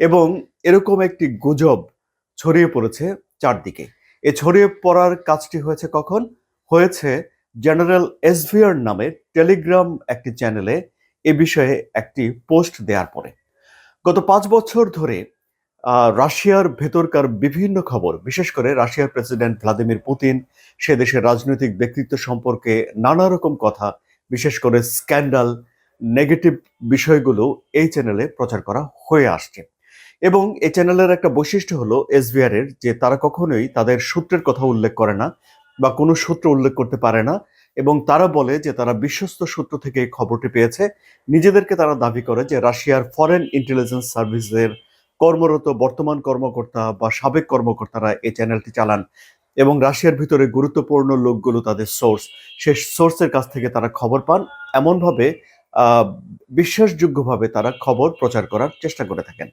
এবং এরকম একটি গুজব ছড়িয়ে পড়েছে চারদিকে। এ ছড়িয়ে পড়ার কাজটি হয়েছে কখন? হয়েছে জেনারেল এসভিআর নামে টেলিগ্রাম একটি চ্যানেলে এ বিষয়ে একটি পোস্ট দেওয়ার পরে। গত ৫ বছর ধরে রাশিয়ার ভেতরকার বিভিন্ন খবর, বিশেষ করে রাশিয়ার প্রেসিডেন্ট ভ্লাদিমির পুতিন, সে দেশের রাজনৈতিক ব্যক্তিত্ব সম্পর্কে নানা রকম কথা, বিশেষ করে স্ক্যান্ডাল, নেগেটিভ বিষয়গুলো এই চ্যানেলে প্রচার করা হয়ে আসছে। এবং এই চ্যানেলের একটা বৈশিষ্ট্য হলো এসভিআর এর যে তারা কখনোই তাদের সূত্রের কথা উল্লেখ করে না বা কোনো সূত্র উল্লেখ করতে পারে না, এবং তারা বলে যে তারা বিশ্বস্ত সূত্র থেকে এই খবরটি পেয়েছে। নিজেদেরকে তারা দাবি করে যে রাশিয়ার ফরেন ইন্টেলিজেন্স সার্ভিসের কর্মরত বর্তমান কর্মকর্তা বা সাবেক কর্মকর্তারা এই চ্যানেলটি চালান, এবং রাশিয়ার ভিতরে গুরুত্বপূর্ণ লোকগুলো তাদের সোর্স, সে সোর্সের কাছ থেকে তারা খবর পান। এমনভাবে বিশ্বাসযোগ্যভাবে তারা খবর প্রচার করার চেষ্টা করে থাকেন।